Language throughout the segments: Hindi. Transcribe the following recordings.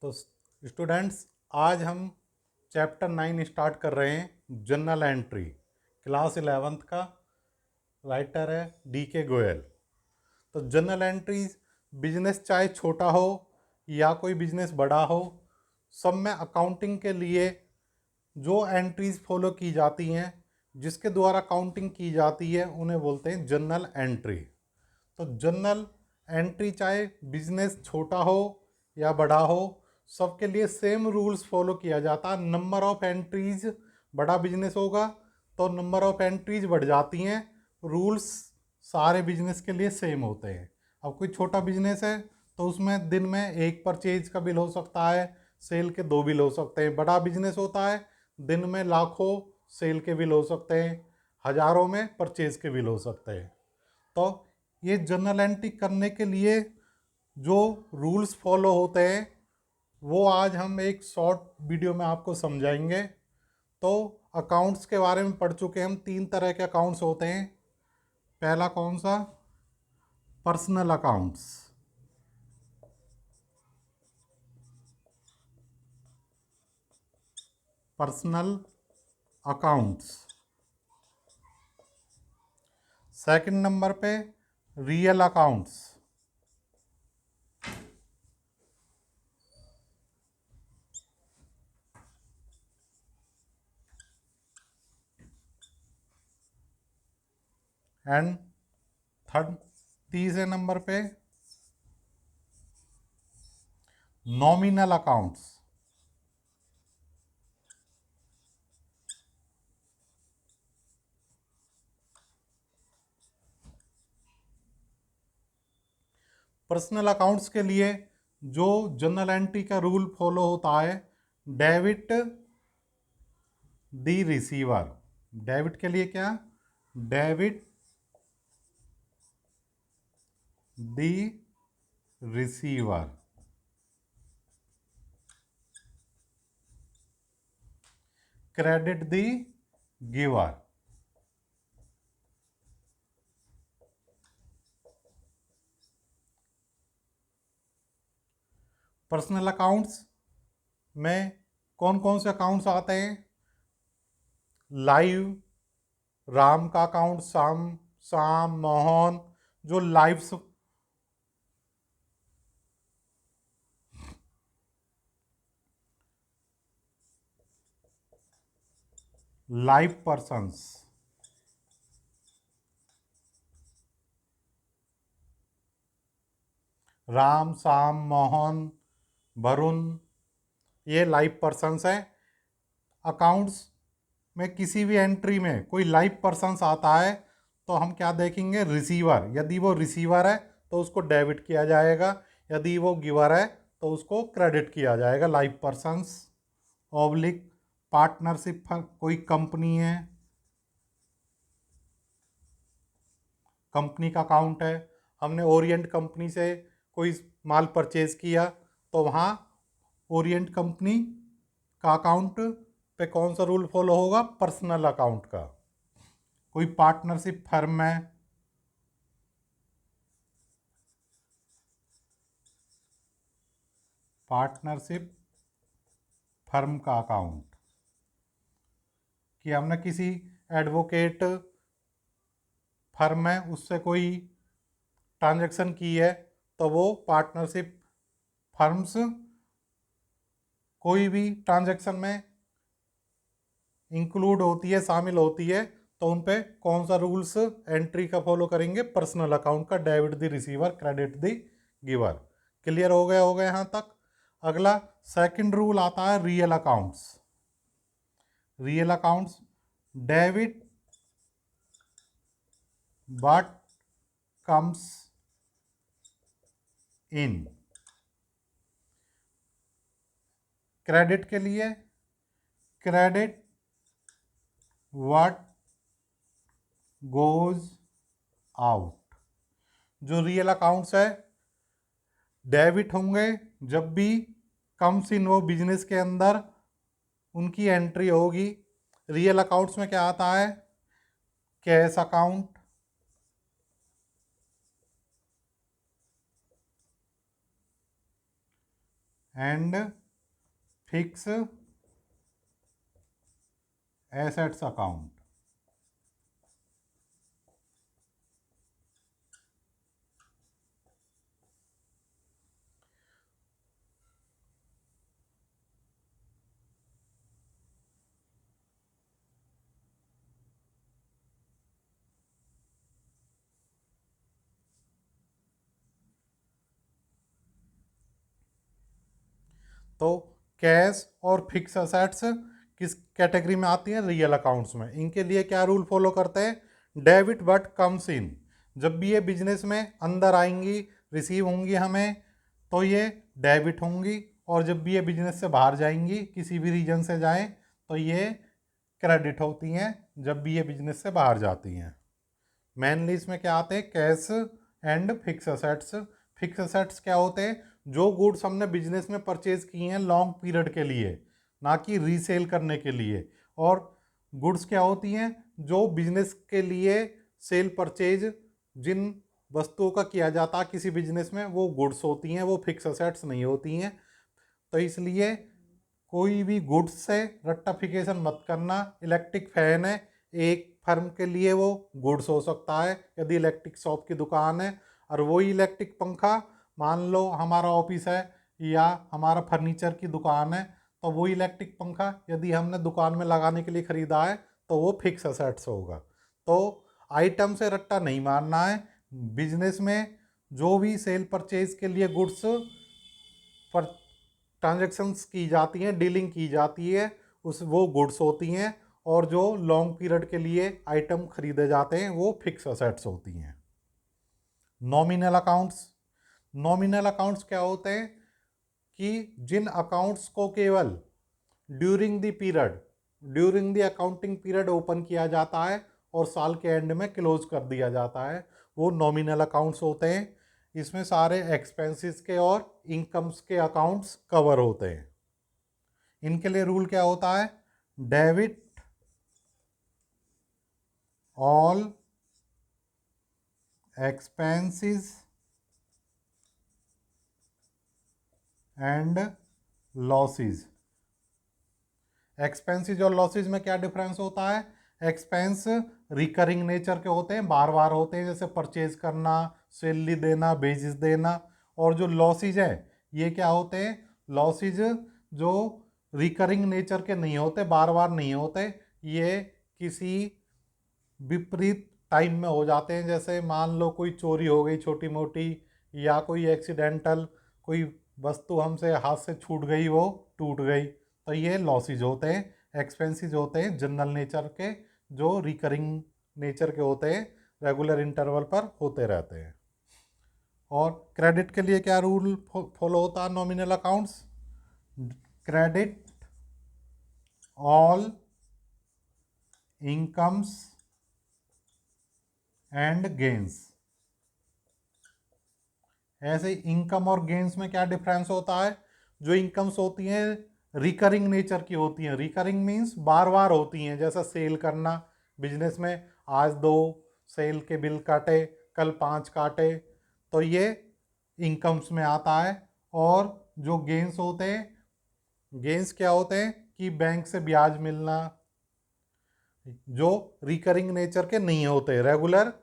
तो स्टूडेंट्स, आज हम चैप्टर 9 स्टार्ट कर रहे हैं। जर्नल एंट्री, क्लास 11th का। राइटर है DK गोयल। तो जर्नल एंट्रीज, बिजनेस चाहे छोटा हो या कोई बिजनेस बड़ा हो, सब में अकाउंटिंग के लिए जो एंट्रीज फॉलो की जाती हैं, जिसके द्वारा काउंटिंग की जाती है, उन्हें बोलते हैं जर्नल एंट्री। तो जर्नल एंट्री चाहे बिजनेस छोटा हो या बड़ा हो, सबके लिए सेम रूल्स फॉलो किया जाता है। नंबर ऑफ एंट्रीज, बड़ा बिजनेस होगा तो नंबर ऑफ एंट्रीज बढ़ जाती हैं। रूल्स सारे बिजनेस के लिए सेम होते हैं। अब कोई छोटा बिजनेस है तो उसमें दिन में एक परचेज का बिल हो सकता है, सेल के 2 बिल हो सकते हैं। बड़ा बिजनेस होता है, दिन में लाखों सेल के बिल हो सकते हैं, हजारों में परचेज के बिल हो सकते हैं। तो ये जर्नल एंट्री करने के लिए जो रूल्स फॉलो होते हैं, वो आज हम एक शॉर्ट वीडियो में आपको समझाएंगे। तो अकाउंट्स के बारे में पढ़ चुके हम। 3 तरह के अकाउंट्स होते हैं। पहला कौन सा? Personal accounts. Personal accounts. Second number पे रियल अकाउंट्स। एंड थर्ड, तीसरे नंबर पे नॉमिनल अकाउंट्स। पर्सनल अकाउंट्स के लिए जो जर्नल एंट्री का रूल फॉलो होता है, डेबिट दी रिसीवर। डेबिट के लिए क्या? डेबिट दी रिसीवर। क्रेडिट दी गिवर। पर्सनल अकाउंट्स में कौन कौन से अकाउंट्स आते हैं? लाइव, राम का अकाउंट, श्याम, मोहन, जो लाइव पर्सन्स। राम, श्याम, मोहन, वरुण, ये लाइव पर्सन्स हैं। अकाउंट्स में किसी भी एंट्री में कोई लाइव पर्सन्स आता है तो हम क्या देखेंगे? रिसीवर। यदि वो रिसीवर है तो उसको डेबिट किया जाएगा, यदि वो गिवर है तो उसको क्रेडिट किया जाएगा। Live persons. ऑब्लिक पार्टनरशिप, कोई कंपनी है, कंपनी का अकाउंट है, हमने ओरिएंट कंपनी से कोई माल परचेज किया तो वहाँ ओरिएंट कंपनी का अकाउंट पे कौन सा रूल फॉलो होगा? पर्सनल अकाउंट का। कोई पार्टनरशिप फर्म है, पार्टनरशिप फर्म का अकाउंट, कि हमने किसी एडवोकेट फर्म है उससे कोई ट्रांजैक्शन की है तो वो पार्टनरशिप फर्म्स कोई भी ट्रांजैक्शन में इंक्लूड होती है, शामिल होती है, तो उन पे कौन सा रूल्स एंट्री का फॉलो करेंगे? पर्सनल अकाउंट का। Debit the receiver, credit the giver. Clear हो गया होगा यहाँ तक? अगला सेकंड रूल आता है real accounts. Real accounts, debit but comes in. Credit के लिए क्रेडिट व्हाट गोज आउट। जो रियल अकाउंट्स है, डेबिट होंगे जब भी कम्स इन, वो बिजनेस के अंदर उनकी एंट्री होगी। रियल अकाउंट्स में क्या आता है? Cash account, and fix assets account. तो कैश और फिक्स असेट्स किस कैटेगरी में आती हैं? रियल अकाउंट्स में। इनके लिए क्या रूल फॉलो करते हैं? Debit but comes in. जब भी ये बिजनेस में अंदर आएंगी, रिसीव होंगी हमें, तो ये डेबिट होंगी, और जब भी ये बिजनेस से बाहर जाएंगी, किसी भी रीजन से जाएं, तो ये क्रेडिट होती हैं जब भी ये बिजनेस से बाहर जाती हैं। मेनली इसमें क्या आते हैं? Cash and fix assets. Fix assets क्या होते हैं? जो गुड्स हमने बिजनेस में परचेज किए हैं लॉन्ग पीरियड के लिए, ना कि रीसेल करने के लिए। और गुड्स क्या होती हैं? जो बिजनेस के लिए सेल परचेज जिन वस्तुओं का किया जाता है किसी बिजनेस में, वो गुड्स होती हैं, वो फिक्स असेट्स नहीं होती हैं। तो इसलिए कोई भी गुड्स से रट्टाफिकेशन मत करना। इलेक्ट्रिक फैन है, एक फर्म के लिए वो गुड्स हो सकता है यदि इलेक्ट्रिक शॉप की दुकान है, और वही इलेक्ट्रिक पंखा, मान लो हमारा ऑफिस है या हमारा फर्नीचर की दुकान है, तो वही इलेक्ट्रिक पंखा यदि हमने दुकान में लगाने के लिए ख़रीदा है तो वो फिक्स असेट्स होगा। तो आइटम से रट्टा नहीं मारना है। बिजनेस में जो भी सेल परचेज के लिए गुड्स पर ट्रांजैक्शंस की जाती हैं, डीलिंग की जाती है, उस वो गुड्स होती हैं, और जो लॉन्ग पीरियड के लिए आइटम खरीदे जाते हैं वो फिक्स असेट्स होती हैं। Nominal accounts. नॉमिनल अकाउंट्स क्या होते हैं? कि जिन अकाउंट्स को केवल during the period, during the accounting period open किया जाता है और साल के एंड में क्लोज कर दिया जाता है, वो नॉमिनल अकाउंट्स होते हैं। इसमें सारे एक्सपेंसेस के और इनकम्स के अकाउंट्स कवर होते हैं। इनके लिए रूल क्या होता है? Debit all expenses and losses. Expenses और लॉसेस में क्या डिफरेंस होता है? एक्सपेंस रिकरिंग नेचर के होते हैं, बार बार होते हैं, जैसे परचेज करना, सैलरी देना, बेजिस देना। और जो लॉसेज है, ये क्या होते हैं? लॉसेज जो रिकरिंग नेचर के नहीं होते, बार बार नहीं होते, ये किसी विपरीत टाइम में हो जाते हैं। जैसे मान लो कोई चोरी हो गई छोटी मोटी, या कोई एक्सीडेंटल कोई वस्तु हमसे हाथ से छूट गई, वो टूट गई, तो ये लॉसेज होते हैं। एक्सपेंसेस होते हैं जनरल नेचर के, जो रिकरिंग नेचर के होते हैं, रेगुलर इंटरवल पर होते रहते हैं। और क्रेडिट के लिए क्या रूल फॉलो होता है nominal accounts? Credit all incomes and gains. ऐसे इनकम और गेन्स में क्या डिफरेंस होता है? जो इनकम्स होती हैं रिकरिंग नेचर की होती हैं। रिकरिंग मीन्स बार बार होती हैं, जैसा सेल करना बिजनेस में, आज 2 सेल के बिल काटे, कल 5 काटे, तो ये इनकम्स में आता है। और जो गेन्स होते हैं, गेन्स क्या होते हैं? कि बैंक से ब्याज मिलना, जो रिकरिंग नेचर के नहीं होते, रेगुलर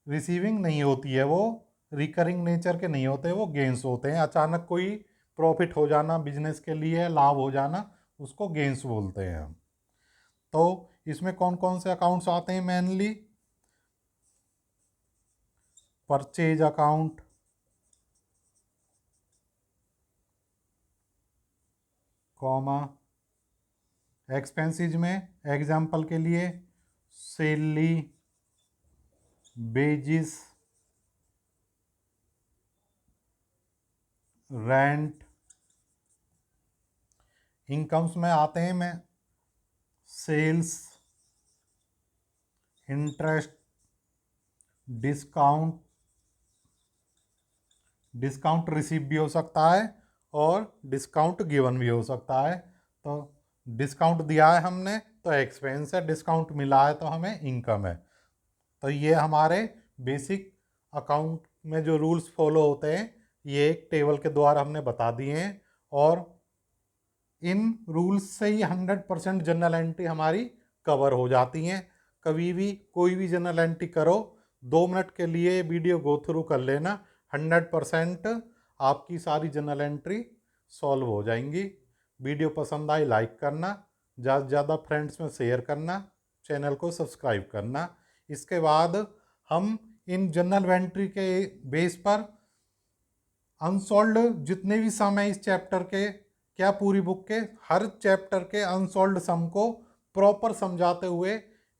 रिसीविंग नहीं होती है, वो रिकरिंग नेचर के नहीं होते, वो गेंस होते हैं। अचानक कोई प्रॉफिट हो जाना बिजनेस के लिए, लाभ हो जाना, उसको गेंस बोलते हैं हम। तो इसमें कौन कौन से अकाउंट्स आते हैं? Mainly purchase account, comma, expenses में एग्जाम्पल के लिए सैलरी, बेजिस, रेंट। इनकम्स में आते हैं मैं sales, interest, discount, discount receive भी हो सकता है और डिस्काउंट गिवन भी हो सकता है। तो डिस्काउंट दिया है हमने तो एक्सपेंस है, डिस्काउंट मिला है तो हमें इनकम है। तो ये हमारे बेसिक अकाउंट में जो रूल्स फॉलो होते हैं ये एक टेबल के द्वारा हमने बता दिए हैं और इन रूल्स से ही 100% जनरल एंट्री हमारी कवर हो जाती हैं। कभी भी कोई भी जनरल एंट्री करो, 2 मिनट के लिए वीडियो गो थ्रू कर लेना, 100% आपकी सारी जनरल एंट्री सॉल्व हो जाएंगी। वीडियो पसंद आई लाइक करना, ज़्यादा से ज़्यादा फ्रेंड्स में शेयर करना, चैनल को सब्सक्राइब करना। इसके बाद हम इन जनरल एंट्री के बेस पर अनसॉल्व्ड जितने भी सम है इस चैप्टर के, क्या पूरी बुक के हर चैप्टर के अनसॉल्व्ड सम को प्रॉपर समझाते हुए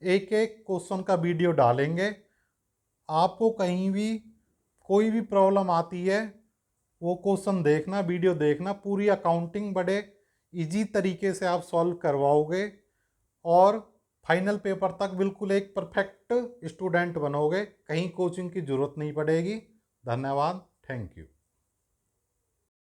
एक एक क्वेश्चन का वीडियो डालेंगे। आपको कहीं भी कोई भी प्रॉब्लम आती है वो क्वेश्चन देखना, वीडियो देखना, पूरी अकाउंटिंग बड़े इजी तरीके से आप सॉल्व करवाओगे और फाइनल पेपर तक बिल्कुल एक परफेक्ट स्टूडेंट बनोगे। कहीं कोचिंग की ज़रूरत नहीं पड़ेगी। धन्यवाद, थैंक यू।